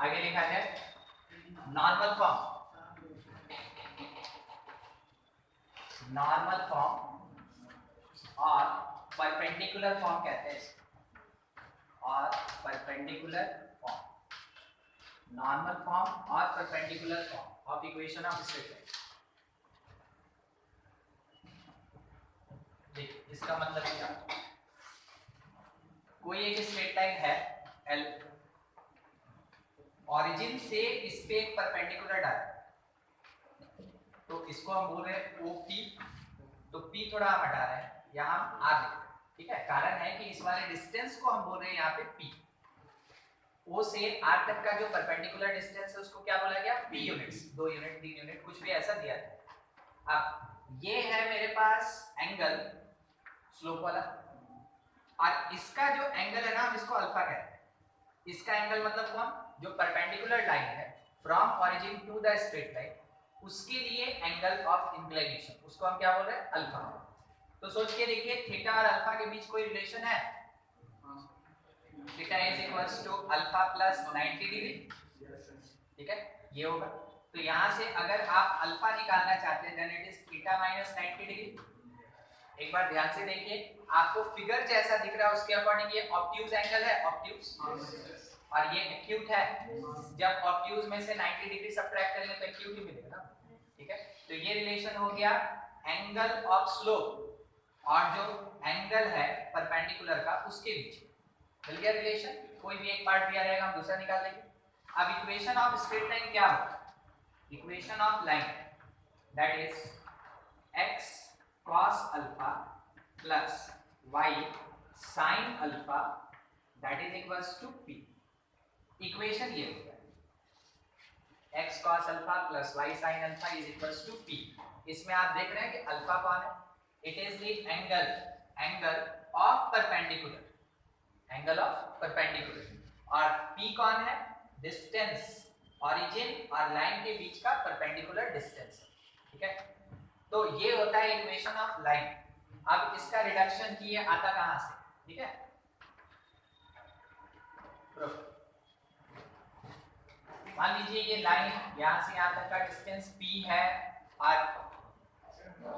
आगे लिखा जाए नॉर्मल फॉर्म, नॉर्मल फॉर्म और परपेंडिकुलर फॉर्म कहते हैं इसको, और परपेंडिकुलर फॉर्म, नॉर्मल फॉर्म और perpendicular form of equation of straight line. देखिए इसका मतलब क्या, कोई एक स्ट्रेट लाइन है L, ऑरिजिन से इस पे एक परपेंडिकुलर डाला, तो इसको हम बोल रहे हैं OP, तो P थोड़ा हम हटा रहे हैं, यहाँ हम R लिख रहे हैं, ठीक है। कारण है कि इस वाले डिस्टेंस को हम बोल रहे हैं यहाँ पे P, O से R तक का जो परपेंडिकुलर डिस्टेंस है उसको क्या बोला गया, P यूनिट्स, 2 यूनिट 3 यूनिट कुछ भी ऐसा दिया है। अब ये है मेरे पास एंगल स्लोप वाला, और इसका जो एंगल है ना हम इसको अल्फा कहते हैं। इसका एंगल मतलब कौन, जो परपेंडिकुलर लाइन है from origin to the straight line, उसके लिए एंगल ऑफ इंक्लिनेशन, उसको हम क्या बोल रहे हैं, अल्फा। तो सोच के देखिए थीटा और अल्फा के बीच कोई रिलेशन है, theta is equals to alpha plus 90 degree, ठीक है, ये होगा। तो यहां से अगर आप अल्फा निकालना चाहते हैं then it is theta minus 90 degree. एक बार ध्यान से देखिए, आपको फिगर जैसा दिख रहा है उसके अकॉर्डिंग ये ऑब्ट्यूज एंगल है, ऑब्ट्यूज, और ये एक्यूट है। जब ऑब्ट्यूज में से 90 डिग्री सब्ट्रैक्ट करेंगे तो एक्यूट ही मिलेगा ना, ठीक है। तो ये रिलेशन हो गया एंगल ऑफ स्लोप और जो एंगल है परपेंडिकुलर का उसके बीच, मिल गया रिलेशन। कोई भी एक पार्ट दिया रहेगा हम दूसरा निकाल लेंगे। अब इक्वेशन ऑफ स्ट्रेट लाइन क्या होगा, equation of line that is x cos alpha plus y sin alpha that is equals to p। Equation ये होगा x cos alpha plus y sin alpha is equals to p। इसमें आप देख रहे हैं कि अल्फा कौन है, it is the angle of perpendicular, angle of perpendicular, और p कौन है, डिस्टेंस ओरिजिन और लाइन के बीच का परपेंडिकुलर डिस्टेंस, ठीक है। तो ये होता है इक्वेशन ऑफ लाइन। अब इसका रिडक्शन किए आता कहां से, ठीक है। मान लीजिए ये लाइन यहां से यहां तक का डिस्टेंस p है, और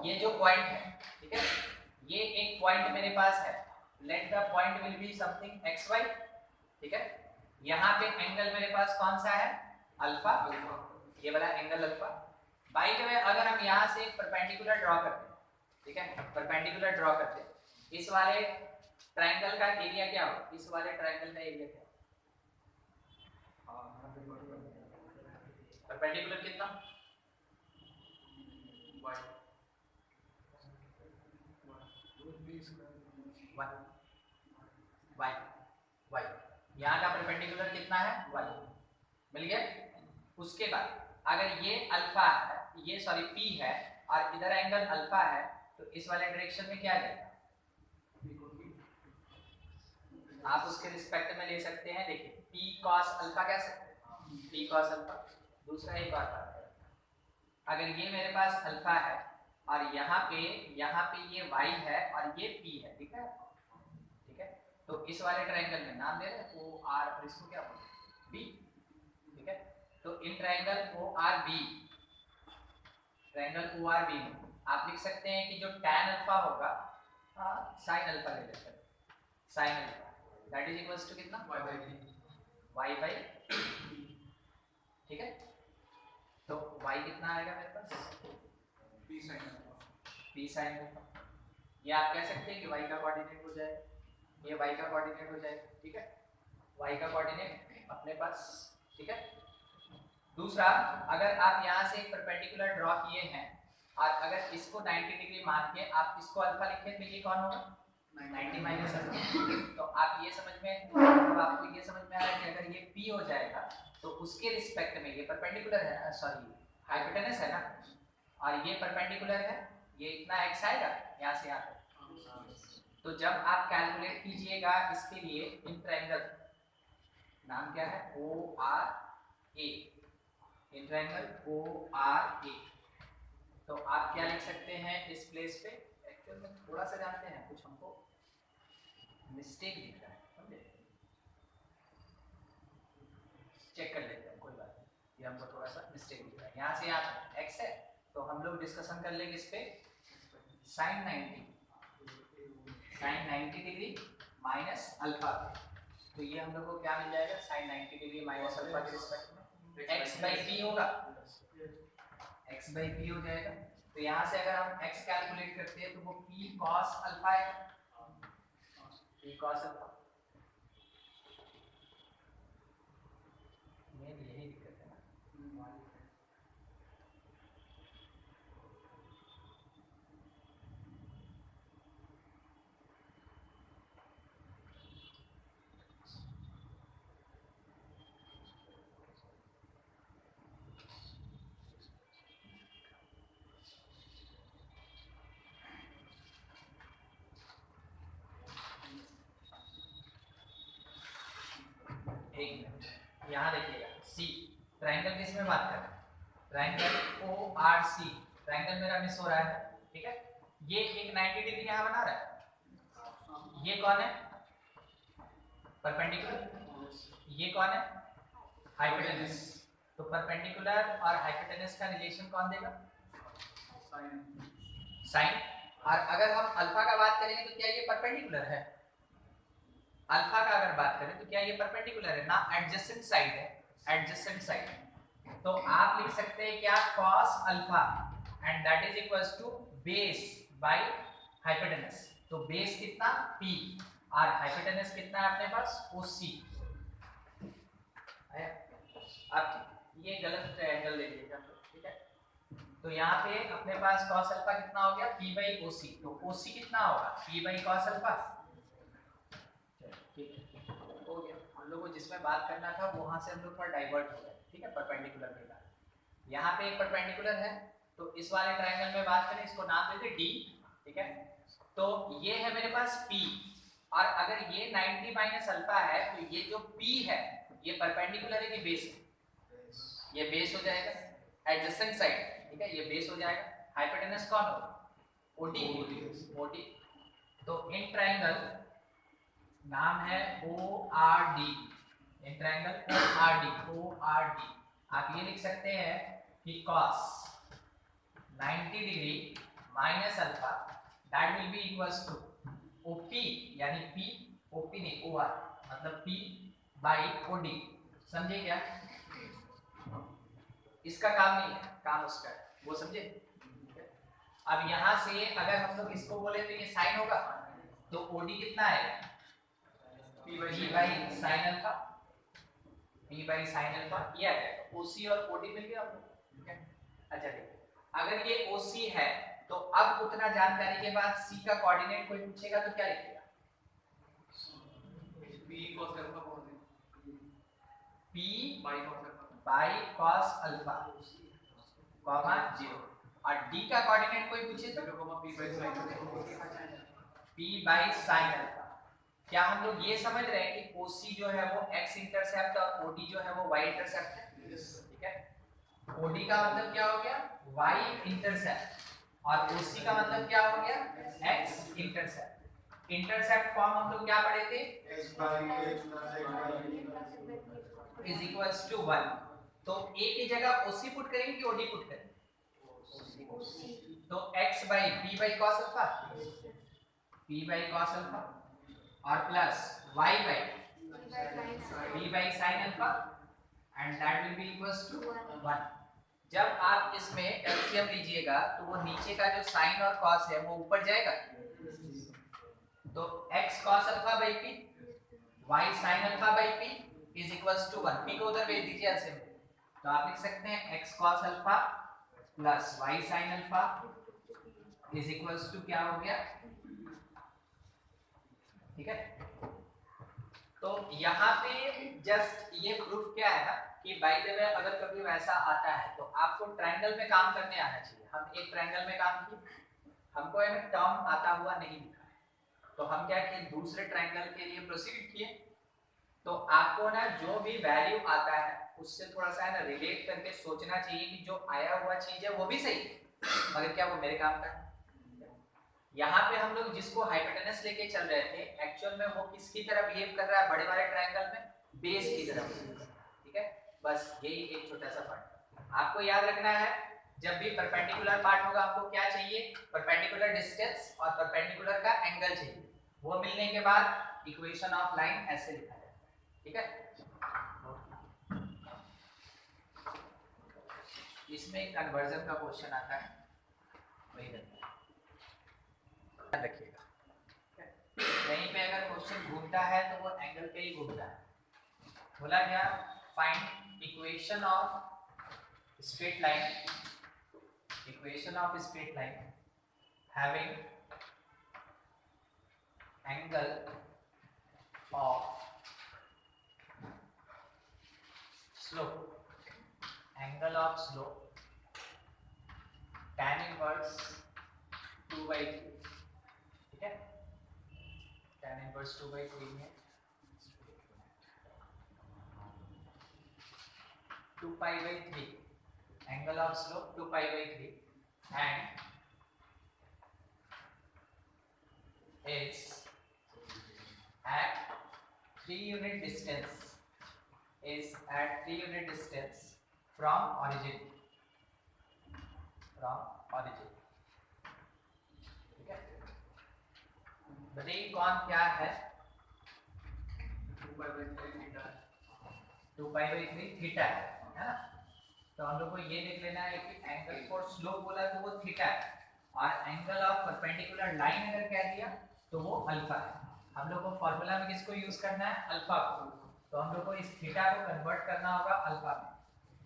ये जो पॉइंट है, ठीक है, ये एक पॉइंट मेरे पास है, let the point will be something xy, ठीक है। यहाँ पे एंगल मेरे पास कौन सा है, अल्फा, ये वाला angle alpha. By the way अगर हम यहाँ से एक परपेंडिकुलर ड्रॉ करते हैं, ठीक है, परपेंडिकुलर ड्रॉ करते हैं, इस वाले ट्रायंगल का एरिया क्या हो, इस वाले ट्रायंगल का एरिया क्या, परपेंडिकुलर कितना, y यहाँ का परपेंडिकुलर कितना है, y, मिल गया। उसके बाद अगर ये अल्फा है, ये सॉरी p है, और इधर एंगल अल्फा है, तो इस वाले डायरेक्शन में क्या जाएगा, आप उसके रिस्पेक्ट में ले सकते हैं। देखिए p cos अल्फा कह सकते हैं, p cos अल्फा। दूसरा एक और बात है, अगर ये मेरे पास अल्फा है और यहाँ पे ये y है और ये p है, ठीक है, ठीक है, तो इस वाले ट्रायंगल में नाम दे रहे हैं ओ आर, और इसको क्या बोलते हैं, b, ठीक है। तो in triangle O R B, triangle O R B में आप लिख सकते हैं कि जो tan अल्फा होगा, sin अल्फा ले लेते हैं, sin alpha that is equals to कितना, y बाई, ठीक है। तो y कितना आएगा मेरे पास, p sin अल्फा। ये आप कह सकते हैं कि y का कोऑर्डिनेट हो जाएगा, ये y का कोऑर्डिनेट हो जाएगा, ठीक है, y का कोऑर्डिनेट अपने पास, ठीक है। दूसरा, अगर आप यहाँ से एक परपेंडिकुलर ड्रॉ किए हैं और अगर इसको 90 डिग्री मान के आप इसको अल्फा लिखें तो ये कौन होगा, 90 माइनस अल्फा। तो आप ये समझ में, तो आपको ये समझ में आ रहा है कि अगर ये p हो जाएगा तो उसके रिस्पेक्ट में ये परपेंडिकुलर है, सॉरी हाइपोटेनस है ना, और ये परपेंडिकुलर है, ये इतना x आएगा यहाँ से यहाँ तक। तो जब आप कैलकुलेट कीजिएगा इसके लिए इन ट्रायंगल, नाम क्या है, O R A, in triangle O R A, तो आप क्या लिख सकते हैं इस प्लेस पे, एक्चुअल में थोड़ा सा जानते हैं, कुछ हमको मिस्टेक दिख रहा है, समझे, चेक कर लेते हैं। ये हमको थोड़ा सा मिस्टेक दिख रहा है। यहाँ से यहाँ x है तो हम लोग डिस्कशन कर लेंगे इस पे sin 90 डिग्री माइनस अल्फा। तो ये हम लोग को क्या मिल जाएगा, sin 90 डिग्री माइनस अल्फा के रिस्पेक्ट में x बाई पी होगा, x बाई पी हो जाएगा। तो यहाँ से अगर हम x कैलकुलेट करते हैं तो वो p cos अल्फा है, p cos अल्फा। यही दिक्कत है ना। एक मिनट, यहाँ देखिएगा सी ट्रायंगल किस में बात कर रहे हैं, triangle O R C. Triangle मेरा मिस हो रहा है, ठीक है। ये एक 90 डिग्री यहाँ बना रहा है, ये कौन है, परपेंडिकुलर। ये कौन है, हाइपोटेनस। तो परपेंडिकुलर और हाइपोटेनस का रिलेशन कौन देगा, साइन। और अगर हम अल्फा का बात करेंगे तो क्या ये परपेंडिकुलर है, अल्फा का अगर बात करें तो क्या ये परपेंडिकुलर है ना, एडजेसेंट साइड है, एडजेसेंट साइड। तो आप लिख सकते हैं क्या, cos alpha and that is equals to base by hypotenuse. तो बेस कितना p और हाइपोटेनस कितना है अपने पास OC। अब ये गलत ट्रायंगल ले लीजिएगा, ठीक है। तो यहाँ पे अपने पास cos अल्फा कितना हो गया, p बाई OC। तो OC कितना होगा, p बाई cos अल्फा। ठीक है, हो गया। हम लोग को जिसमें बात करना था वहां से हम लोग थोड़ा डाइवर्ट हो गए, ठीक है, परपेंडिकुलर के बाद। यहाँ पे एक परपेंडिकुलर है तो इस वाले ट्रायंगल में बात करें, इसको नाम देते D, ठीक है। तो ये है मेरे पास P, और अगर ये 90 माइनस अल्फा है तो ये जो P है ये परपेंडिकुलर है कि बेस है, ये बेस हो जाएगा, एडजेसेंट साइड, ठीक है, ये बेस हो जाएगा। हाइपोटेनस कौन होगा, OD। तो इन ट्रायंगल नाम है ORD, इन ट्रायंगल ORD। आप ये लिख सकते हैं कि cos 90 degree minus alpha that will be equals to OP, यानी P, OP नहीं OR, मतलब P बाई OD। समझे क्या, इसका काम नहीं है, काम उसका है, वो समझे। अब यहाँ से अगर हम लोग इसको बोले तो ये साइन होगा, तो OD कितना आएगा, p by sin alpha, p by sin alpha, ये आ जाएगा। OC और OD मिल गया आपको, ठीक है। अच्छा देखिए, अगर ये OC है तो अब उतना जानकारी के बाद C का कोऑर्डिनेट कोई पूछेगा तो क्या लिखेगा, p cos alpha, p by cos alpha, comma 0। और D का कोऑर्डिनेट कोई पूछे तो p बाई sin अल्फा। क्या हम लोग ये समझ रहे हैं कि OC जो है वो x इंटरसेप्ट और OD जो है वो y इंटरसेप्ट है, ठीक है। OD का मतलब क्या हो गया, y इंटरसेप्ट, और OC का मतलब क्या हो गया, x इंटरसेप्ट। इंटरसेप्ट फॉर्म हम लोग क्या पढ़े थे, इज इक्वल्स टू 1। तो a की जगह OC पुट करेंगे कि OD पुट करेंगे, तो x by p by cos alpha, p by cos alpha, और plus y by p by sin alpha, and that will be equals to 1। जब आप इसमें एलसीएम लीजिएगा तो वो नीचे का जो sin और cos है वो ऊपर जाएगा, तो x cos alpha by p, y sin alpha by p is equals to 1। p को उधर भेज दीजिए एलसीएम, तो आप लिख सकते हैं x cos alpha plus y sin alpha is equals to क्या हो गया, ठीक है। तो यहाँ पे जस्ट ये प्रूफ क्या है ना कि बाय द वे अगर कभी वैसा आता है तो आपको ट्रायंगल में काम करने आना चाहिए। हम एक ट्रायंगल में काम किए, हमको एक टर्म आता हुआ नहीं दिखा है, तो हम क्या किए, दूसरे ट्रायंगल के लिए प्रोसीड किए। तो आपको ना जो भी वैल्यू आता है उससे थोड़ा सा ना रिलेट करके सोचना चाहिए कि जो आया हुआ चीज है वो भी सही है, मगर क्या वो मेरे काम का है। यहाँ पे हम लोग जिसको हाइपोटेनस लेके चल रहे थे एक्चुअल में वो किसकी तरह बिहेव कर रहा है, बड़े वाले ट्रायंगल में बेस की तरह, ठीक है। बस यही एक छोटा सा पार्ट आपको याद रखना है। जब भी परपेंडिकुलर पार्ट होगा आपको क्या चाहिए, परपेंडिकुलर डिस्टेंस और परपेंडिकुलर का एंगल चाहिए। वो मिलने के बाद इक्वेशन ऑफ लाइन ऐसे लिखा जाए, ठीक है। इसमें कन्वर्जन का क्वेश्चन आता है, वही ध्यान रखिएगा। कहीं पे अगर क्वेश्चन घूमता है तो वो एंगल पे ही घूमता है। बोला क्या, find equation of straight line, equation of straight line having angle of slope, angle of slope tan inverse 2/3, ठीक है। tan इनवर्स 2/3 में 2π/3, angle of slope 2π/3 and is at 3 unit distance, is at 3 unit distance from origin, ठीक है। बताइए कौन क्या है, 2π/3 theta है ना। तो हम लोग को ये देख लेना है कि एंगल फॉर स्लोप बोला तो वो थीटा है, और एंगल ऑफ परपेंडिकुलर लाइन अगर कह दिया तो वो अल्फा है। हम लोग को फॉर्मूला में किसको यूज करना है, अल्फा को। तो हम लोग को इस थीटा को कन्वर्ट करना होगा अल्फा में।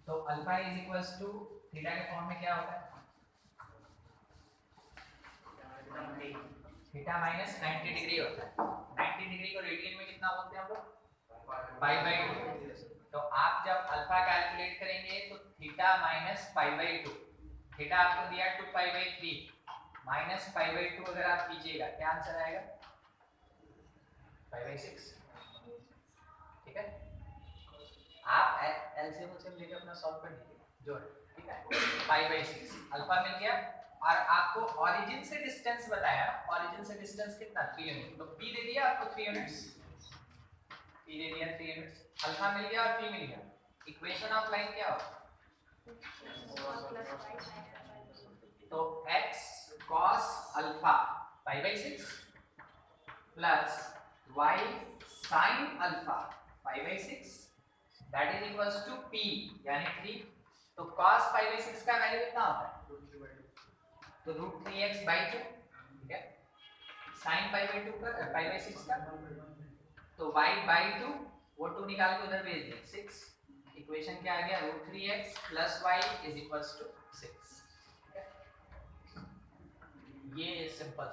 तो alpha is equals to theta के फॉर्म में क्या होता है, थीटा माइनस 90 डिग्री होता है। 90 डिग्री को रेडियन में कितना बोलते हैं हम लोग, π/2। तो आप जब अल्फा कैलकुलेट करेंगे तो थीटा माइनस π/2, थीटा आपको दिया 2π/3 माइनस π/2 अगर आप कीजिएगा क्या आंसर आएगा, π/6, ठीक है। आप एलसीएम उलसीएम लेके अपना सॉल्व कर लीजिए जोड़, ठीक है। π/6 अल्फा मिल गया, और आपको ओरिजिन से डिस्टेंस बताया, ओरिजिन से डिस्टेंस कितना 3 यूनिट, तो p दे दिया आपको 3 यूनिट्स, p दे दिया 3 यूनिट्स, अल्फा मिल गया और p मिल गया। इक्वेशन ऑफ लाइन क्या होगा, तो x cos alpha π/6 plus y sin alpha π/6 that is equals to p यानी 3। तो cos π/6 का वैल्यू कितना होता है, तो √3x/2, ठीक है। sin π/2 का π/6 का तो y/2, वो 2 निकाल के उधर भेज दें 6। इक्वेशन क्या आ गया, √3x + y = 6, ठीक है। ये सिंपल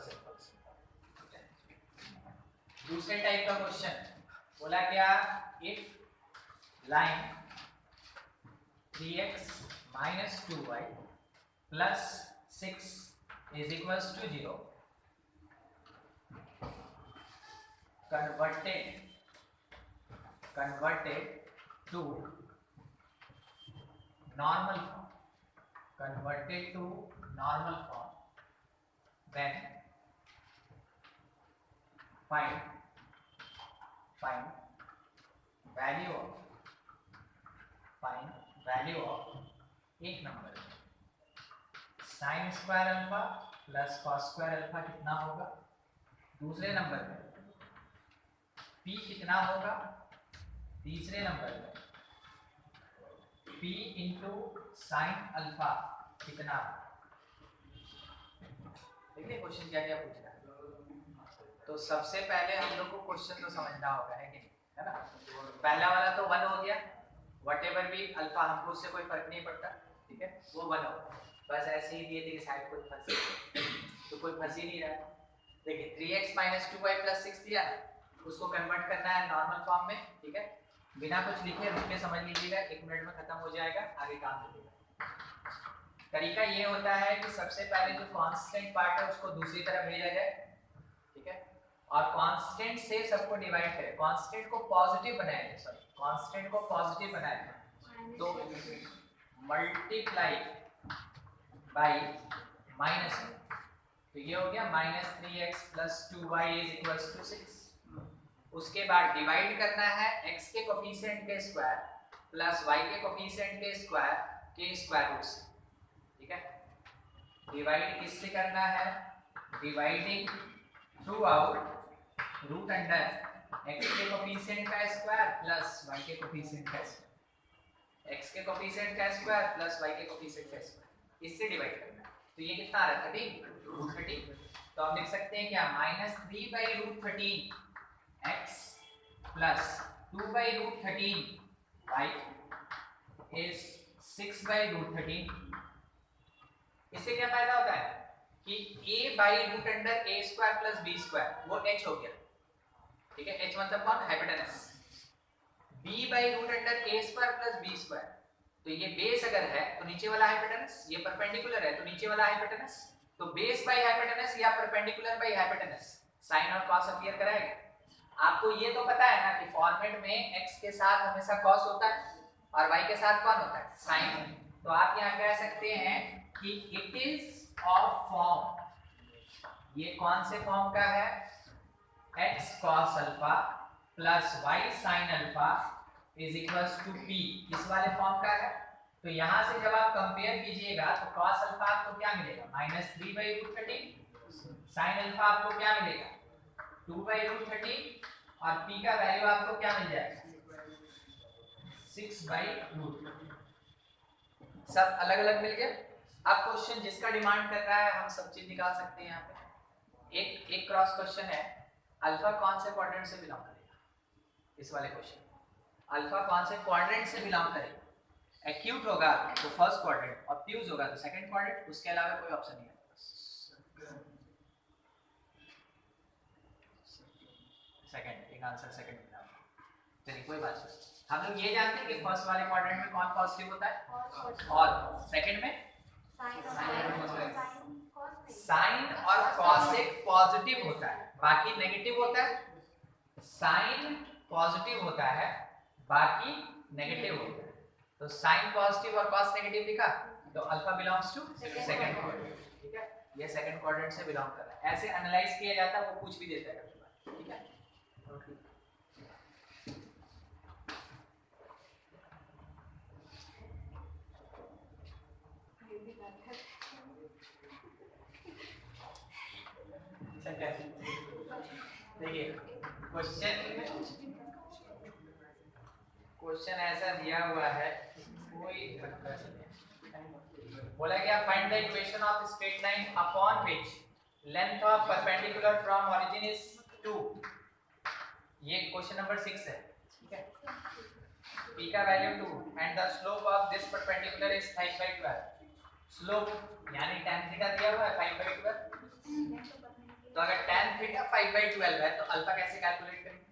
दूसरे टाइप का क्वेश्चन बोला क्या, if line 3x - 2y + 6 = 0, converted to normal form, then find value of एक number sin square alpha plus cos square alpha कितना होगा, दूसरे नंबर में p कितना होगा, तीसरे नंबर में p इंटू साइन अल्फा कितना। देखिए क्वेश्चन क्या क्या पूछ रहा है। तो सबसे पहले हम लोग को क्वेश्चन तो समझना होगा, है कि नहीं, है ना। पहला वाला तो 1 हो गया, व्हाटएवर भी अल्फा, हमको उससे कोई फर्क नहीं पड़ता, ठीक है, वो 1 हो। बस ऐसे ही दिए थे कि शायद कोई फंस, तो कोई फंस ही नहीं रहा। देखिए 3x - 2y + 6 दिया है, उसको कन्वर्ट करना है नॉर्मल फॉर्म में, ठीक है। बिना कुछ लिखे रुक के समझ लीजिएगा, 1 मिनट में खत्म हो जाएगा, आगे काम करिएगा। तरीका ये होता है कि सबसे पहले जो कांस्टेंट पार्ट है उसको दूसरी तरफ भेजा जाए, ठीक है, और कांस्टेंट से सबको डिवाइड करें, कांस्टेंट को पॉजिटिव बनाया जाए, सॉरी कांस्टेंट को पॉजिटिव बनाया जाए, तो मल्टीप्लाई बाय -1, तो ये हो गया -3x + 2y = 6। उसके बाद डिवाइड करना है x के कोफिशिएंट के स्क्वायर, प्लस y के कोफिशिएंट के स्क्वायर रूट से, ठीक है। डिवाइड किससे करना है, dividing through out root under x के कोफिशिएंट का स्क्वायर प्लस y के कोफिशिएंट का स्क्वायर, x के कोफिशिएंट का स्क्वायर प्लस y के कोफिशिएंट का स्क्वायर, इससे डिवाइड करना है। तो ये कितना आ रहा है 30, तो हम लिख सकते हैं क्या, -3/√13 x प्लस 2/√13 y इज 6/√13। इससे क्या फायदा होता है कि a/√a² प्लस b² वो h हो गया, ठीक है। h मतलब कौन, हाइपोटेनस। b/√a² प्लस b², तो ये बेस अगर है तो नीचे वाला हाइपोटेनस, ये परपेंडिकुलर है तो नीचे वाला हाइपोटेनस, तो बेस बाय हाइपोटेनस या परपेंडिकुलर बाय हाइपोटेनस साइन और कॉस अपीयर कराएगा। आपको ये तो पता है ना कि फॉर्मेट में x के साथ हमेशा कॉस होता है और y के साथ कौन होता है, साइन। तो आप यहाँ कह सकते हैं कि इट इज ऑफ फॉर्म, ये कौन से फॉर्म का है, x cos alpha plus y sin alpha is equals to p, इस वाले फॉर्म का है। तो यहाँ से जब आप कंपेयर कीजिएगा तो cos अल्फा आपको क्या मिलेगा, -3/√13, sin अल्फा आपको क्या मिलेगा 2/√13 और p का वैल्यू आपको क्या मिल जाएगा 6/√13। सब अलग अलग मिल गया। अब क्वेश्चन जिसका डिमांड कर रहा है हम सब चीज निकाल सकते हैं। यहाँ पे एक क्रॉस क्वेश्चन है, अल्फा कौन से क्वाड्रेंट से बिलोंग करेगा, इस वाले क्वेश्चन अल्फा कौन से क्वाड्रेंट से बिलोंग करेगा, एक्यूट होगा तो फर्स्ट क्वाड्रेंट और फ्यूज होगा तो सेकंड क्वाड्रेंट, उसके अलावा कोई ऑप्शन नहीं है। सेकंड, एक आंसर सेकंड मिला। चलिए कोई बात नहीं, हम लोग ये जानते हैं कि फर्स्ट वाले क्वाड्रेंट में कौन पॉजिटिव होता है और सेकंड में साइन और कॉसेक पॉजिटिव होता है, बाकी नेगेटिव होता है। साइन पॉजिटिव होता है, बाकी नेगेटिव होता है। तो साइन पॉजिटिव और कॉस नेगेटिव लिखा तो alpha belongs to second quadrant, ठीक है। ये सेकंड क्वाड्रेंट से बिलोंग कर रहा है, ऐसे एनालाइज किया जाता है, वो पूछ भी देता है, ठीक है। देखिए क्वेश्चन ऐसा दिया हुआ है, कोई बोला गया find the equation of straight line upon which length of perpendicular from origin is 2। ये क्वेश्चन नंबर 6 है, ठीक है। p का value 2 and the slope of this perpendicular is 5/12। Slope यानी tan थीटा दिया हुआ है 5/12, तो अगर tan थीटा 5/12 है तो अल्फा कैसे कैलकुलेट करेंगे,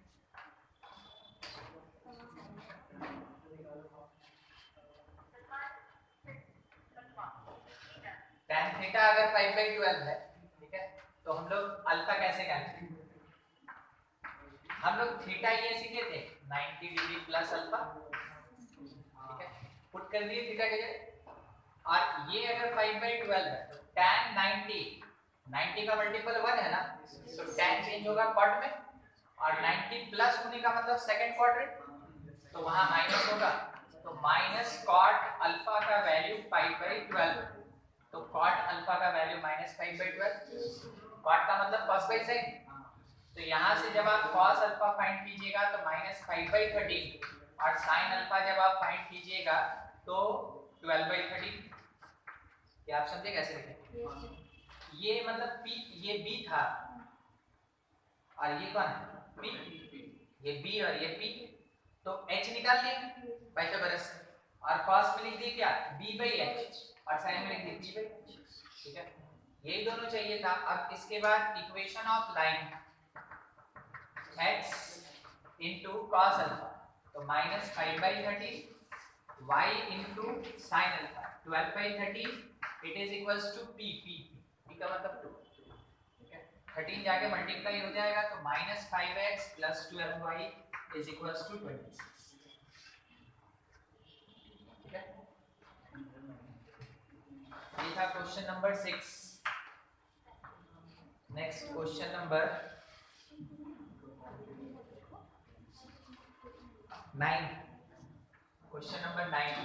tan थीटा अगर 5/12 है, ठीक है, तो हम लोग अल्फा कैसे कैलकुलेट, हम लोग थीटा ये सीखे थे 90 डिग्री प्लस अल्फा, ठीक है, पुट कर दिए थीटा के जगह। और ये अगर 5/12 है तो tan 90 का मल्टीपल 1 है ना, तो tan चेंज होगा क्वाड में, और 90 प्लस होने का मतलब सेकंड क्वाड्रेंट, तो वहां माइनस होगा, तो माइनस कॉट अल्फा का वैल्यू 5/12, तो कॉट अल्फा का वैल्यू -5/12, कॉट का मतलब cos बाई sin, तो यहाँ से जब आप cos अल्फा फाइंड कीजिएगा तो -5/13 और sin अल्फा जब आप फाइंड कीजिएगा तो 12/13। क्या आप समझे कैसे लिखें, ये मतलब p, ये b था और ये कौन है p, ये b और ये p, तो h निकाल लिया पाइथागोरस से और cos में लिख दिए क्या b/h और sin में लिख दिए p/h, ठीक है। यही दोनों चाहिए था। अब इसके बाद equation of line x into cos alpha, तो -5/13 y into sin alpha 12/13 it is equals to p का मतलब 2, ठीक है। 13 जाके मल्टीप्लाई हो जाएगा तो -5x + 12y is equals to 26, ठीक है। ये था question number 6। Next question number 9। Question number 9,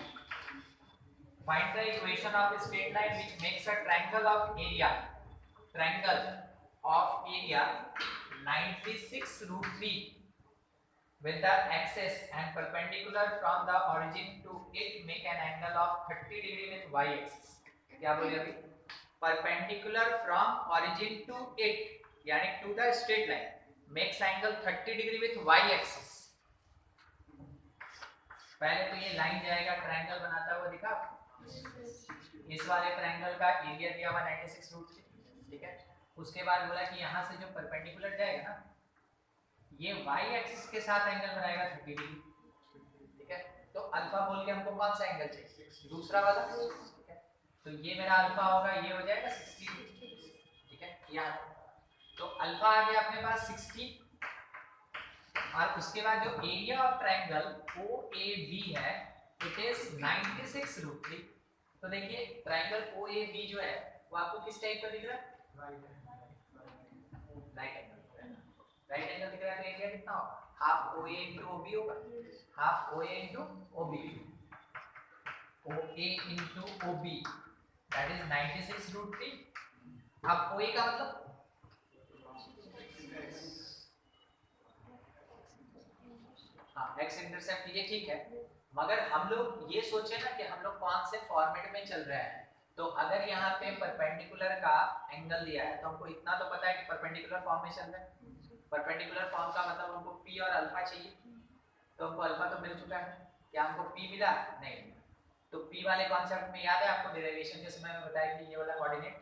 find the equation of a straight line which makes a triangle of area 96 root 3 with the axis and perpendicular from the origin to it make an angle of 30 degree with y axis. क्या बोले अभी? Perpendicular from origin to it यानी to the straight line makes angle 30 degree with y axis. पहले तो ये line जाएगा, triangle बनाता हुआ दिखा, इस वाले ट्रायंगल का एरिया दिया हुआ 96 रूट 3, ठीक है। उसके बाद बोला कि यहाँ से जो परपेंडिकुलर जाएगा ना, ये y एक्सिस के साथ एंगल बनाएगा 30 डिग्री, ठीक है। तो अल्फा बोल के हमको कौन सा एंगल चाहिए? दूसरा वाला, ठीक है। तो ये मेरा अल्फा होगा, ये हो जाएगा 60, ठीक है। यहाँ तो अल्फा आ गया अपने पास 60, और उसके बाद जो एरिया ऑफ ट्रायंगल OAB है इट इज 96 रूट 3। तो देखिए ट्रायंगल OAB जो है वो आपको किस टाइप का दिख रहा है? राइट एंगल दिख रहा है। तो एरिया कितना होगा? हाफ OA into OB होगा, half OA into OB, OA into OB that is 96 root 3। अब OA का मतलब एक्स इंटरसेप्ट, ये ठीक है, मगर हम लोग ये सोचे ना कि हम लोग कौन से फॉर्मेट में चल रहे हैं। तो अगर यहाँ पे परपेंडिकुलर का एंगल दिया है तो हमको इतना तो पता है कि परपेंडिकुलर फॉर्म में चल रहा है। परपेंडिकुलर फॉर्म का मतलब हमको पी और अल्फा चाहिए, तो हमको अल्फा तो मिल चुका है, क्या हमको पी मिला? नहीं। तो पी वाले कॉन्सेप्ट में याद है आपको डेरिवेशन के समय में बताया कि ये वाला कोऑर्डिनेट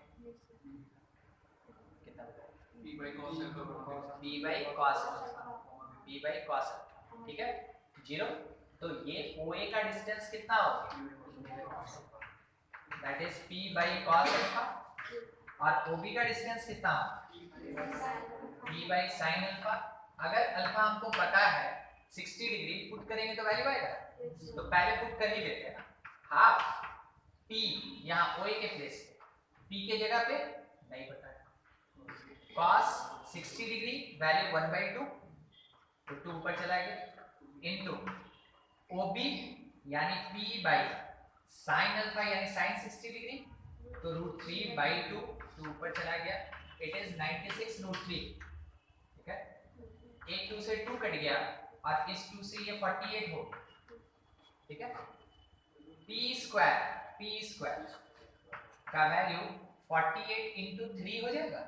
कितना बताया? p by cos, ठीक है, 0। तो ये OA का डिस्टेंस कितना होगा? That is p by cos alpha, और OB का डिस्टेंस कितना होगा? p by sin alpha. अगर अल्फा हमको पता है 60 डिग्री, पुट करेंगे तो वैल्यू आएगा, तो पहले पुट कर ही देते हैं ना। हाफ p यहाँ OA के प्लेस पे, p के जगह पे नहीं पता है, cos 60 डिग्री वैल्यू 1/2, तो 2 ऊपर चला गया, इनटू OB यानी p by sin अल्फा यानी sin 60 डिग्री, तो √3/2, 2 ऊपर चला गया, इट इज 96 √3, ठीक है। एक 2 से 2 कट गया और इस 2 से ये 48 हो, ठीक है। p स्क्वायर का वैल्यू 48 इंटू 3 हो जाएगा,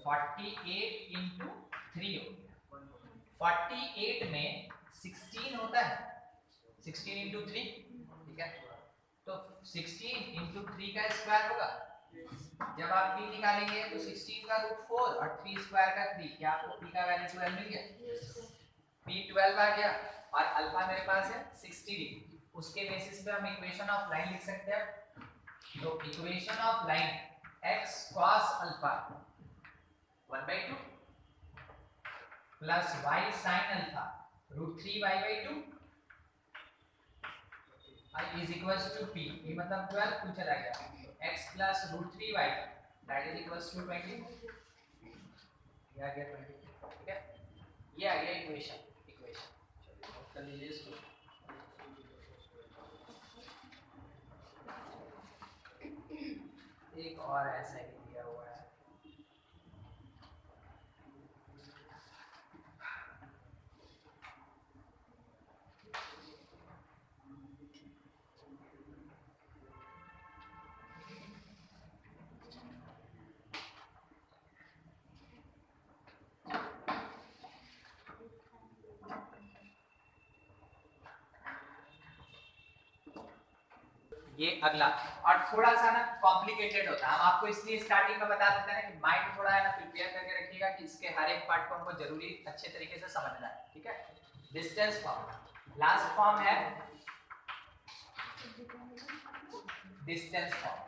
48 इंटू 3 हो गया। 48 में 16 होता है, 16 इंटू 3, ठीक है। तो 16 इंटू 3 का स्क्वायर होगा, जब आप p निकालेंगे तो 16 का √4 और 3 स्क्वायर का 3, क्या आपको p का वैल्यू 12 मिल गया? p 12 आ गया, और अल्फा मेरे पास है 60 डिग्री। उसके बेसिस पे हम इक्वेशन ऑफ लाइन लिख सकते हैं। तो equation of line x cos alpha 1/2 plus y sin alpha √3y/2 is equals to p, ये मतलब 12 पूछ चला गया, x plus √3y that is equals to 20, ये आ गया 20, ठीक है। ये आ गया इक्वेशन कर लीजिए इसको। एक और ऐसा ही दिया हुआ है, ये अगला, और थोड़ा सा ना कॉम्प्लिकेटेड होता है। हम आपको इसलिए स्टार्टिंग में बता देते हैं ना कि माइंड थोड़ा है ना प्रिपेयर करके रखिएगा कि इसके हर एक पार्ट को हमको जरूरी अच्छे तरीके से समझना है, ठीक है। डिस्टेंस फॉर्म, लास्ट फॉर्म है डिस्टेंस फॉर्म।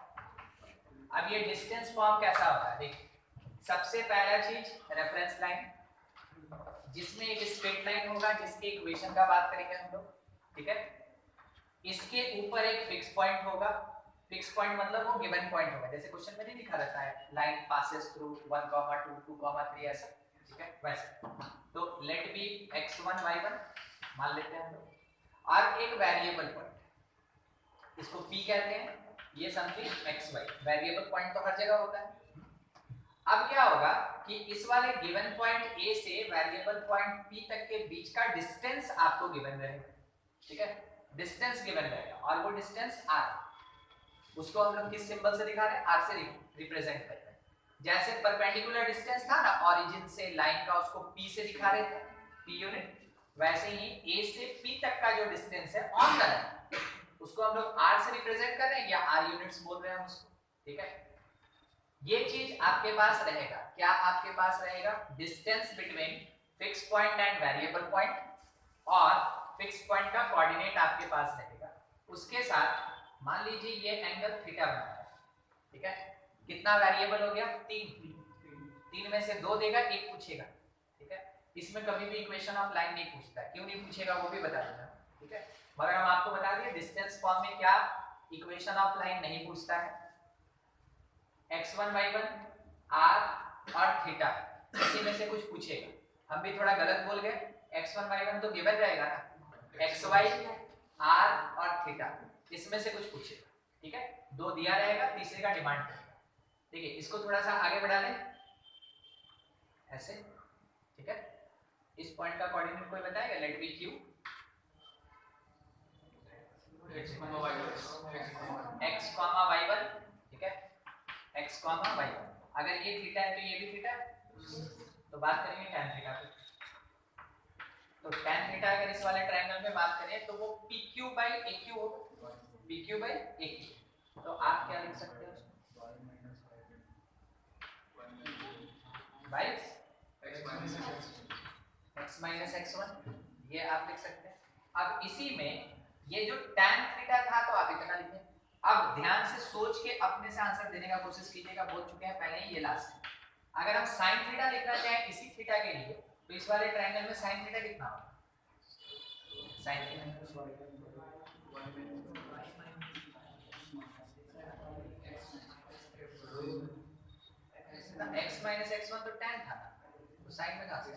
अब ये डिस्टेंस फॉर्म कैसा होता है? देखिए, सबसे पहला चीज रेफरेंस लाइन, जिसमें एक स्ट्रेट लाइन होगा जिसके इक्वेशन का बात करेंगे हम लोग, ठीक है। इसके ऊपर एक फिक्स पॉइंट होगा, फिक्स पॉइंट मतलब वो गिवन पॉइंट होगा, जैसे क्वेश्चन में नहीं लिखा रहता है लाइन पासेस थ्रू 1, 2, 2, 3 ऐसा, ठीक है, वैसे। तो लेट बी x1 y1 मान लेते हैं हम लोग, और एक वेरिएबल पॉइंट, इसको P कहते हैं, ये something X Y. Variable point तो हर जगह होता है। अब क्या होगा कि इस वाले गिवन पॉइंट A से वेरिएबल पॉइंट P तक के बीच का डिस्टेंस आपको गिवन रहेगा, ठीक है, डिस्टेंस गिवन रहेगा, और वो डिस्टेंस r, उसको हम लोग किस सिंबल से दिखा रहे हैं, r से रिप्रेजेंट कर रहे हैं। जैसे परपेंडिकुलर डिस्टेंस था ना ओरिजिन से लाइन का, उसको P से दिखा रहे थे, P यूनिट, वैसे ही A से P तक का जो डिस्टेंस है ऑन द लाइन, उसको हम लोग r से रिप्रेजेंट कर रहे हैं, या r यूनिट्स बोल रहे हैं हम उसको, ठीक है। ये चीज आपके पास रहेगा, क्या आपके पास रहेगा, distance between fix point and variable point, और फिक्स पॉइंट का कोऑर्डिनेट आपके पास रहेगा। उसके साथ मान लीजिए ये एंगल थीटा बना है, ठीक है, कितना वेरिएबल हो गया, 3 में से 2 देगा, 1 पूछेगा, ठीक है। इसमें कभी भी इक्वेशन ऑफ लाइन नहीं पूछता, क्यों नहीं पूछेगा वो भी बता देना, ठीक है। मगर हम आपको बता दिए डिस्टेंस फॉर्म में क्या इक्वेशन ऑफ लाइन नहीं पूछता है, x1 y1 r और थीटा, इसी में से कुछ पूछेगा। हम भी थोड़ा गलत बोल गए, x1 y1 तो गिवन रहेगा ना, xy r और थीटा, इसमें से कुछ पूछेगा, ठीक है। 2 दिया रहेगा, तीसरे का डिमांड करेगा, ठीक है। इसको थोड़ा सा आगे बढ़ा लें ऐसे, ठीक है। इस पॉइंट का कोऑर्डिनेट कोई बताएगा, late B q, x, y1, ठीक है, x, y1। अगर ये थीटा है तो ये भी थीटा, तो बात करेंगे tan थीटा पे। तो tan थीटा अगर इस वाले ट्रायंगल में बात करें तो वो PQ/AQ होगा, PQ/AQ। तो आप क्या लिख सकते हो, बाई x x1, ये आप लिख सकते हैं। अब इसी में ये जो tan थीटा था तो आप इतना लिखें। अब ध्यान से सोच के अपने से आंसर देने का कोशिश कीजिएगा, बोल चुके हैं पहले ही, ये लास्ट है। अगर हम sin थीटा लिखना चाहें इसी थीटा के लिए, तो इस वाले ट्रायंगल में sin थीटा कितना होगा, sin थीटा x x1 तो tan था, तो sin में कहां से,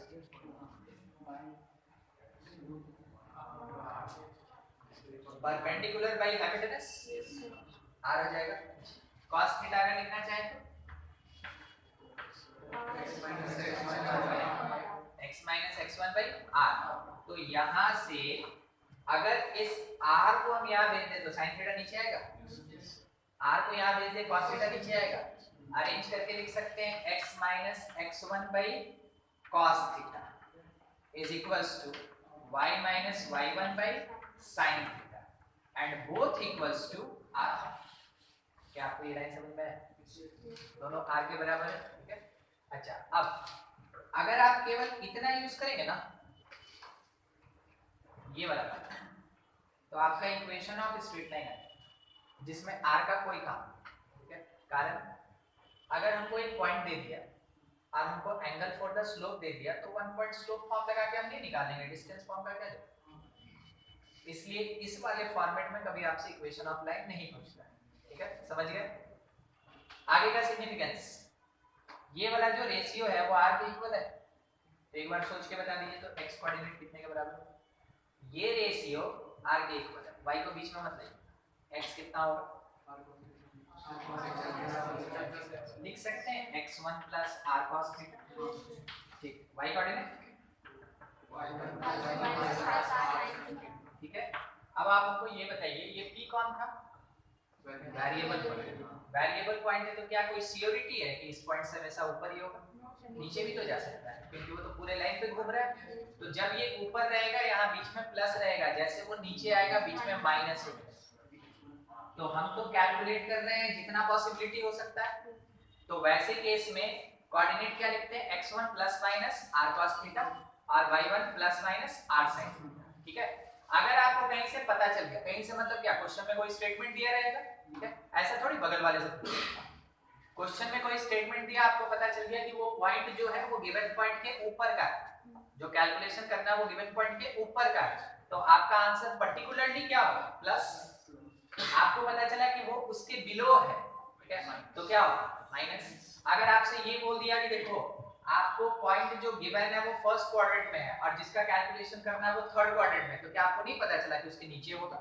परपेंडिकुलर बाय हाइपोटेनस r हो जाएगा। cos थीटा अगर लिखना चाहे तो x x1 r। तो यहां से अगर इस r को हम यहां भेज दें तो sin थीटा नीचे आएगा, r को यहां भेज दें cos थीटा नीचे आएगा। अरेंज करके लिख सकते हैं x x1 cos theta is equals to y y1 sin theta, and both equals to r। क्या आपको ये लाइन समझ में है, दोनों r के बराबर है, ठीक है। अच्छा, अब अगर आप केवल इतना यूज करेंगे ना, ये वाला, तो आपका इक्वेशन ऑफ स्ट्रेट लाइन है जिसमें r का कोई काम, ठीक है। कारण अगर हमको एक पॉइंट दे दिया और हमको एंगल फॉर द स्लोप दे दिया, तो वन पॉइंट स्लोप फॉर्म लगा के हम नहीं निकालेंगे, डिस्टेंस फॉर्म का क्या है। इसलिए इस वाले फॉर्मेट में कभी आपसे इक्वेशन ऑफ लाइन नहीं पूछता है, ठीक है, समझ गए। आगे का सिग्निफिकेंस, ये वाला जो रेशियो है वो r के इक्वल है, तो एक बार सोच के बता दीजिए, तो x कोऑर्डिनेट कितने के बराबर है, ये रेशियो r के इक्वल है, y को बीच में मत लाइए, x कितना होगा, लिख सकते हैं x1 r cos थीटा, ठीक, y कोऑर्डिनेट, ठीक है। अब आप हमको ये बताइए, ये p कौन था, वेरिएबल पॉइंट, वेरिएबल पॉइंट है तो क्या कोई सियोरिटी है कि इस पॉइंट से हमेशा ऊपर ही होगा, नीचे भी तो जा सकता है, क्योंकि वो तो पूरे लाइन पे घूम रहा है। तो जब ये ऊपर रहेगा यहाँ बीच में प्लस रहेगा, जैसे वो नीचे आएगा बीच में माइनस होगा। तो हम तो कैलकुलेट कर रहे हैं जितना पॉसिबिलिटी हो सकता है, तो वैसे केस में कोऑर्डिनेट क्या लिखते हैं, x1 plus minus r cos theta और y1 plus minus r sin theta, ठीक है। अगर आपको कहीं से पता चल गया, कहीं से मतलब क्या, क्वेश्चन में कोई स्टेटमेंट दिया रहेगा, ठीक है, ऐसा थोड़ी बगल वाले से क्वेश्चन में कोई स्टेटमेंट दिया, आपको पता चल गया कि वो पॉइंट जो है वो गिवन पॉइंट के ऊपर का है, जो कैलकुलेशन करना है वो गिवन पॉइंट के ऊपर का है, तो आपका आंसर पर्टिकुलरली क्या होगा, प्लस। आपको पता चला कि वो उसके बिलो है, ठीक है, तो क्या होगा, माइनस। अगर आपसे ये बोल दिया कि देखो आपको पॉइंट जो गिवन है वो फर्स्ट क्वाड्रेंट में है और जिसका कैलकुलेशन करना है वो थर्ड क्वाड्रेंट में, तो क्या आपको नहीं पता चला कि उसके नीचे होगा?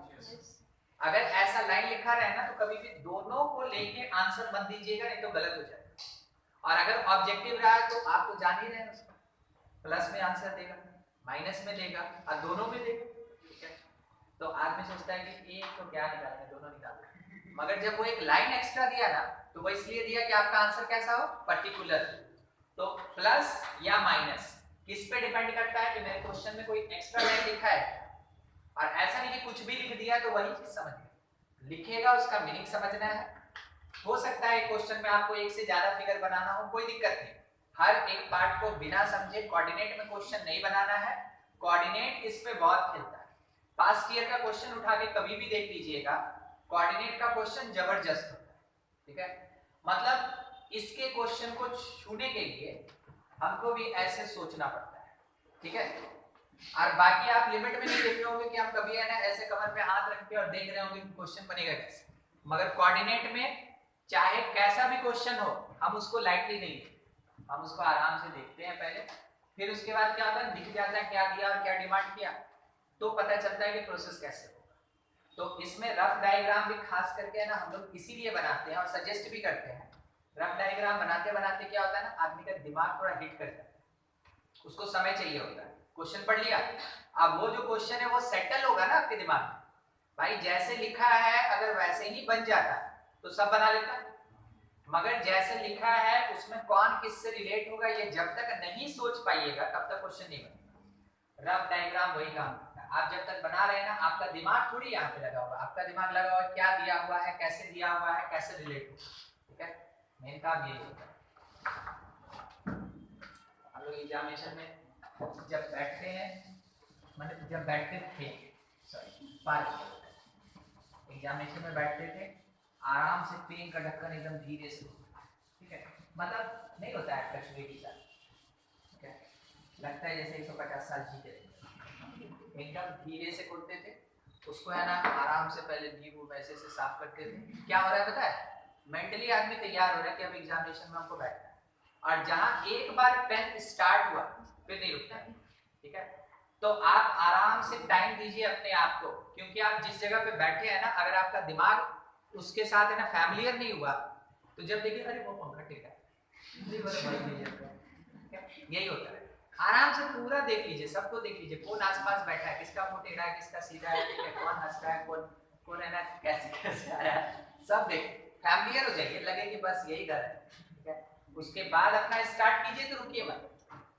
अगर ऐसा लाइन लिखा रहे ना तो कभी भी दोनों को लेके आंसर मत दीजिएगा, नहीं तो गलत हो जाएगा। और अगर ऑब्जेक्टिव रहा है तो आप तो जान ही रहे हैं उसका, प्लस में आंसर देगा, माइनस में देगा और दोनों में देगा, ठीक है? तो आदमी सोचता है कि एक तो क्या निकालना है, दोनों निकालना है, मगर जब वो एक लाइन एक्स्ट्रा दिया ना तो वो इसलिए दिया कि आपका आंसर कैसा हो, पर्टिकुलर। तो प्लस या माइनस किस पे डिपेंड करता है कि मेरे क्वेश्चन में कोई एक्स्ट्रा लाइन लिखा है, और ऐसा नहीं कि कुछ भी लिख दिया तो वही चीज समझ लिखेगा, उसका मीनिंग समझना है। हो सकता है क्वेश्चन में आपको एक से ज्यादा फिगर बनाना हो, कोई दिक्कत नहीं, हर एक पार्ट को बिना समझे कोऑर्डिनेट में क्वेश्चन नहीं बनाना है, कोऑर्डिनेट इस पे बहुत खेलता है। पास्ट ईयर का क्वेश्चन उठा के कभी भी देख लीजिएगा, कोऑर्डिनेट का क्वेश्चन जबरदस्त होता है, ठीक है? मतलब इसके क्वेश्चन को छूने के लिए हमको भी ऐसे सोचना पड़ता है, ठीक है? और बाकी आप लिमिट में नहीं देख रहे होंगे कि हम कभी है ना ऐसे कमर पे हाथ रख के और देख रहे होंगे कि क्वेश्चन बनेगा कैसे, मगर कोऑर्डिनेट में चाहे कैसा भी क्वेश्चन हो हम उसको लाइटली नहीं लेते, हम उसको आराम से देखते हैं पहले, फिर उसके बाद क्या होता है, दिख जाता है क्या दिया और क्या डिमांड किया, तो पता चलता है कि प्रोसेस कैसे होगा। तो इसमें रफ डायग्राम भी खास करके है ना हम लोग इसीलिए बनाते हैं और सजेस्ट भी करते हैं। रफ डायग्राम बनाते बनाते क्या होता है ना, आदमी का दिमाग थोड़ा हिट करता है, उसको समय चाहिए होता है। क्वेश्चन पढ़ लिया, अब वो जो क्वेश्चन है वो सेटल होगा ना आपके दिमाग में, भाई जैसे लिखा है अगर वैसे ही बन जाता तो सब बना लेता, मगर जैसे लिखा है उसमें कौन किससे रिलेट होगा ये जब तक नहीं सोच पाइएगा तब तक क्वेश्चन नहीं बनेगा। रफ डायग्राम वही काम करता है, आप जब तक बना रहे हैं ना आपका दिमाग थोड़ी यहाँ पे लगा हुआ, आपका दिमाग लगा हुआ क्या दिया हुआ है, कैसे दिया हुआ है, कैसे रिलेट होगा, ठीक है? मेन काम यही होता है। हम लोग एग्जामिनेशन में जब बैठते हैं, मतलब जब बैठते थे, सॉरी एग्जामिनेशन में बैठते थे, आराम से पेन का ढक्कन एकदम धीरे से, ठीक है? मतलब नहीं होता है टच के साथ, ठीक है? लगता है जैसे 150 साल जीते, एकदम धीरे से खोलते थे उसको, है ना आराम से पहले नींबू वैसे से साफ करते थे। क्या हो रहा है पता है, मेंटली आदमी तैयार हो रहा है कि अब एग्जामिनेशन में हमको बैठना है, और जहां एक बार पेन स्टार्ट हुआ फिर नहीं रुकता है, ठीक है? तो आप आराम से टाइम दीजिए अपने आप को, क्योंकि आप जिस जगह पे बैठे हैं ना अगर आपका दिमाग उसके साथ है ना फैमिलियर नहीं हुआ तो जब देखिए अरे वो पंखा टिका है, यही होता है। आराम से पूरा देख लीजिए, सबको देख लीजिए, कौन आसपास बैठा है, किसका मुंह टेढ़ा है, किसका सीधा है, ठीक है? कौन हंस रहा है, कौन कौन है ना कैसे कैसे आया है, सब देख, फैमिलियर हो जाइए, लगे कि बस यही घर है, ठीक है? उसके बाद अपना स्टार्ट कीजिए, तो रुकिए मत।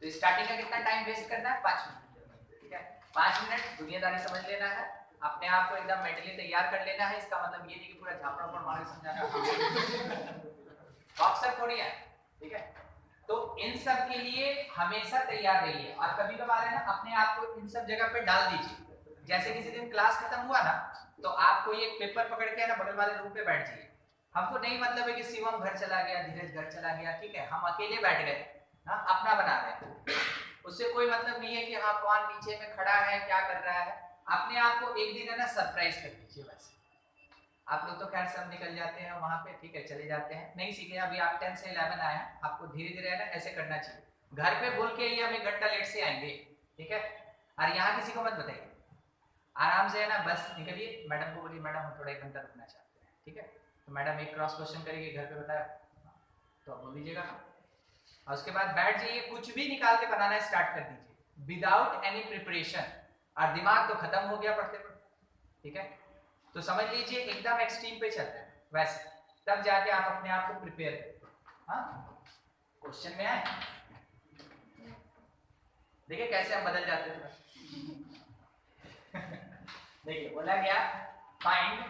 तो स्टार्टिंग का कितना टाइम वेस्ट करना है, 5 मिनट, ठीक है? 5 मिनट दुनियादारी समझ लेना है, अपने आप को एकदम मेंटली तैयार कर लेना है। इसका मतलब ये नहीं कि पूरा झापड़ा पर मार के समझाना बॉक्सर थोड़ी है, ठीक है? तो इन सब के लिए हमेशा तैयार रहिए, और कभी कभार है ना अपने आप को इन सब जगह पे डाल दीजिए। जैसे किसी दिन क्लास खत्म हुआ ना तो आपको ये पेपर पकड़ के ना बगल वाले रूम पे बैठ जाइए। हमको नहीं मतलब है कि शिवम घर चला गया, धीरज घर चला गया, ठीक है? हम अकेले बैठ गए, हाँ अपना बना रहे हैं, उससे कोई मतलब नहीं है कि हाँ कौन नीचे में खड़ा है क्या कर रहा है। अपने आप को एक दिन है ना सरप्राइज कर दीजिए। वैसे आप लोग तो खैर सब निकल जाते हैं वहां पे, ठीक है, चले जाते हैं, नहीं सीखे अभी आप 10 से 11 आए हैं, आपको धीरे धीरे है ना ऐसे करना चाहिए। घर पे बोल के ही हम 1 घंटा लेट से आएंगे, ठीक है? और यहाँ किसी को मत बताइए, आराम से है ना बस निकलिए, मैडम को बोलिए मैडम हम थोड़ा 1 घंटा रुकना चाहते हैं, ठीक है? तो मैडम एक क्रॉस क्वेश्चन करेगी, घर पे बताया तो आप बोल दीजिएगा, और उसके बाद बैठ जाइए, कुछ भी निकाल के बनाना स्टार्ट कर दीजिए विदाउट एनी प्रिपरेशन, और दिमाग तो खत्म हो गया पढ़ते पढ़ते, ठीक है? तो समझ लीजिए एकदम एक्सट्रीम पे चलते हैं वैसे, तब जाके आप अपने आप को प्रिपेयर करें। हाँ क्वेश्चन में आए, देखिए कैसे हम बदल जाते हैं देखिए बोला गया find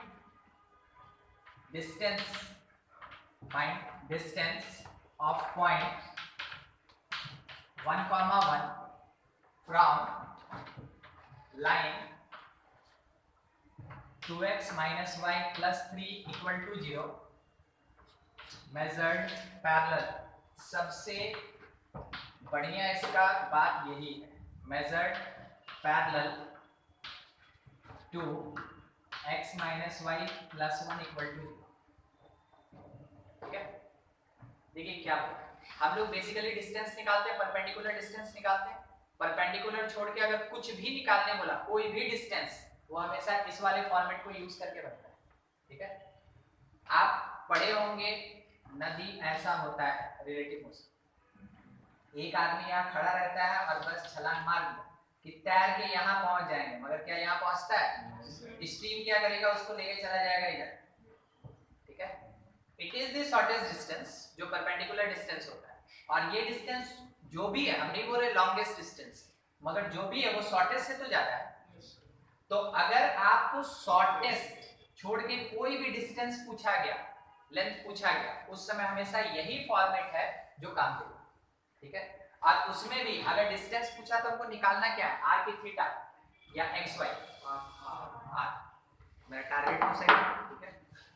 distance of point 1,1 from line 2x minus y plus 3 equal to 0 measured parallel। सबसे बढ़िया इसका बात यही है, measured parallel to x minus y plus 1 equal to 0, ठीक है? देखिए क्या बोला, हम लोग बेसिकली डिस्टेंस निकालते हैं, परपेंडिकुलर डिस्टेंस निकालते हैं। परपेंडिकुलर छोड़ के अगर कुछ भी निकालने बोला, कोई भी डिस्टेंस, वो हमेशा इस वाले फॉर्मेट को यूज करके बनता है। ठीक है, आप पढ़े होंगे नदी ऐसा होता है रिलेटिव मोशन, एक आदमी यहाँ खड़ा रहता है और बस छलांग मार दिया कि तैर के यहाँ पहुंच जाएंगे, मगर क्या यहाँ पहुंचता है? स्ट्रीम क्या करेगा, उसको लेके चला जाएगा इधर। ठीक है, it is the shortest distance, जो परपेंडिकुलर डिस्टेंस होता है। और ये डिस्टेंस जो भी है, हम नहीं बोल रहे लॉन्गेस्ट डिस्टेंस, मगर जो भी है वो शॉर्टेस्ट से तो ज्यादा है। तो अगर आपको शॉर्टेस्ट छोड़ के कोई भी डिस्टेंस पूछा गया, लेंथ पूछा गया, उस समय हमेशा यही फॉर्मेट है जो काम देगा। ठीक है, और उसमें भी अगर डिस्टेंस पूछा तो हमको निकालना क्या है, आर की थीटा या एक्स वाई, आर मेरा टारगेट हो सके। ठीक है,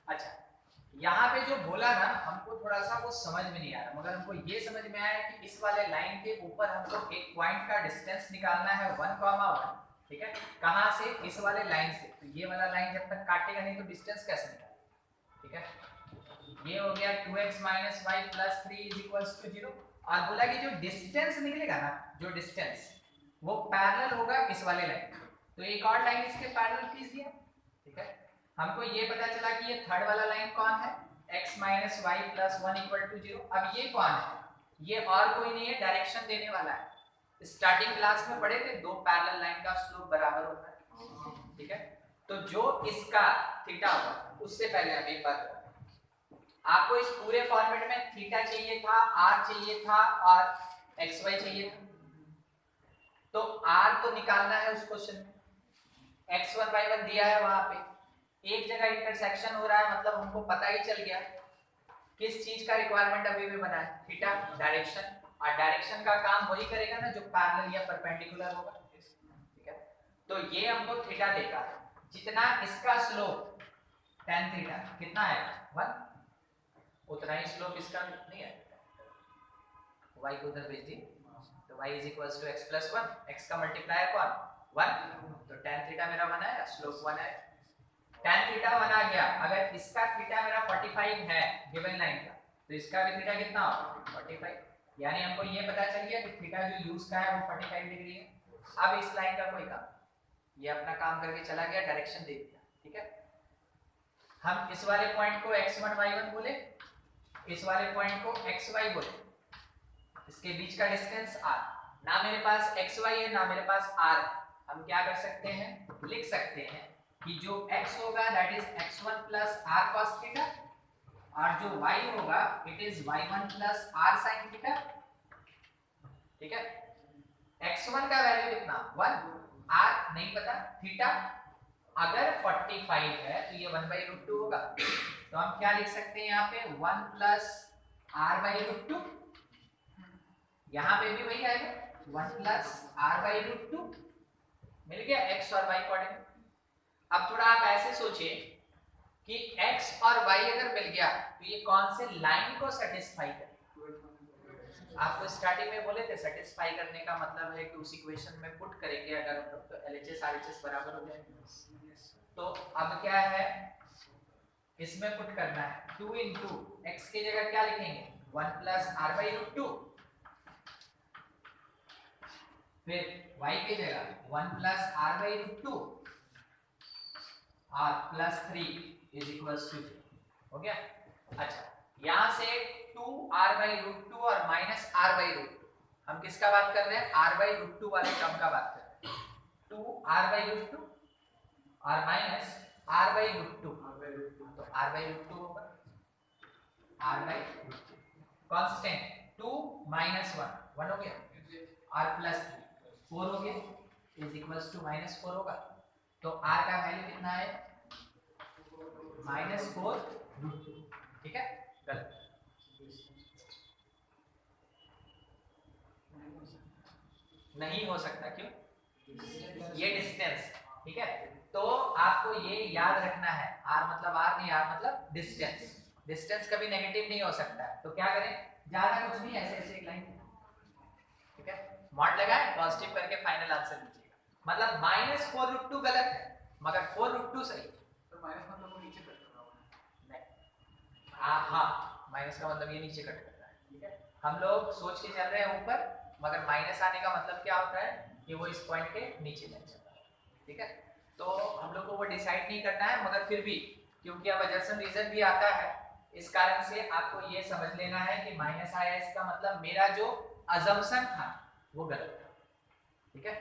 अच्छा यहाँ पे जो बोला ना, हमको थोड़ा सा वो समझ में नहीं आ रहा, मगर हमको ये समझ में आया कि इस वाले लाइन के ऊपर हमको एक पॉइंट का डिस्टेंस निकालना है 1,1। ठीक है, कहाँ से? इस वाले लाइन से। तो ये वाला लाइन जब तक काटेगा नहीं तो डिस्टेंस कैसे निकालेगा? ठीक है, ये हो गया 2x - y + 3 = 0। और बोला कि जो डिस्टेंस निकलेगा ना, जो डिस्टेंस, वो पैरेलल होगा इस वाले लाइन। तो एक और लाइन इसके पैरेलल खींच दिया। ठीक है, हमको ये पता चला कि ये थर्ड वाला लाइन कौन है, x - y + 1 = 0। अब ये कौन है? ये और कोई नहीं है, डायरेक्शन देने वाला है। स्टार्टिंग क्लास में पढ़े थे, दो पैरेलल लाइन का स्लोप बराबर होता है। ठीक है, तो जो इसका थीटा होगा, उससे पहले हम एक बात, आपको इस पूरे फॉर्मेट में थीटा चाहिए था, आर चाहिए था और एक्स वाई चाहिए था। तो आर तो निकालना है उस क्वेश्चन में, x1 y1 दिया है, वहां पे एक जगह इंटरसेक्शन हो रहा है, मतलब हमको पता ही चल गया किस चीज का रिक्वायरमेंट अभी भी बना है, थीटा, डायरेक्शन। और डायरेक्शन का काम वही करेगा ना जो पैरेलल या परपेंडिकुलर होगा। ठीक है, तो ये हमको थीटा देता है, जितना इसका स्लोप tan थीटा कितना है 1, उतना ही स्लोप इसका नहीं है। y को उधर भेज दिए, तो y = x + 1, x का मल्टीप्लायर कौन 1, तो tan थीटा मेरा 1 है, स्लोप 1 है। tan थीटा 1 आ गया। अगर इसका थीटा मेरा 45 है गिवन लाइन का, तो इसका भी थीटा कितना होगा 45। यानी हमको ये पता चल गया कि थीटा जो यूज का है वो 45 डिग्री है। अब इस लाइन का कोई काम, ये अपना काम करके चला गया, डायरेक्शन दे दिया। ठीक है, हम इस वाले पॉइंट को x1 y1 बोले, इस वाले पॉइंट को xy बोले, इसके बीच का डिस्टेंस r। ना मेरे पास xy है ना मेरे पास r है, हम क्या कर सकते हैं, लिख सकते हैं कि जो x होगा that is x1 + r cos theta, और जो y होगा it is y1 + r sin theta. ठीक है, x1 का वैल्यू कितना 1, r नहीं पता, थीटा अगर 45 है तो ये 1/√2 होगा। तो हम क्या लिख सकते हैं यहाँ पे 1 + r/√2, यहाँ पे भी वही आएगा 1 + r/√2, मिल गया x और y कोऑर्डिनेट। अब थोड़ा आप ऐसे सोचिए कि x और y अगर मिल गया तो ये कौन से लाइन को सेटिस्फाई करे। आपको स्टार्टिंग में बोले थे सेटिस्फाई करने का मतलब है कि उस इक्वेशन में पुट करेंगे अगर तो LHS RHS बराबर हो जाएगा। तो अब क्या है, इसमें पुट करना है 2 * x की जगह क्या लिखेंगे 1 + r/√2, फिर y की जगह 1 + r/√2 और +3 = 0 हो गया। अच्छा, यहां से 2r/√2 और -r/√2, हम किसका बात कर रहे हैं, r/√2 वाले टर्म का बात कर रहे हैं। 2r/√2 और -r/√2, तो r/√2 होगा, r/√2 कांस्टेंट 2 - 1 हो गया, और +3 4 हो गया, = -4 होगा। तो r का वैल्यू कितना है -4√2। ठीक है, गलत नहीं हो सकता, क्यों, ये डिस्टेंस। ठीक है, तो आपको ये याद रखना है, r मतलब r नहीं, r मतलब डिस्टेंस। डिस्टेंस कभी नेगेटिव नहीं हो सकता है। तो क्या करें, ज्यादा कुछ नहीं, ऐसे ऐसे एक लाइन। ठीक है, मॉड लगाए, पॉजिटिव करके फाइनल आंसर लीजिएगा। मतलब -4√2 गलत है, मगर 4√2 सही। तो माइनस मतलब वो नीचे कट कर रहा है, नहीं हाँ, माइनस का मतलब ये नीचे कट कर रहा है। हम लोग सोच के चल रहे हैं ऊपर, मगर माइनस आने का मतलब क्या होता है कि वो इस पॉइंट के नीचे लग जाता है, ठीक है। तो हम लोग को वो डिसाइड नहीं करना है, मगर फिर भी क्योंकि अब एजम्पशन रीजन भी आता है, इस कारण से आपको ये समझ लेना है कि माइनस आया इसका मतलब मेरा जो अजम्पशन था वो गलत था, ठीक है।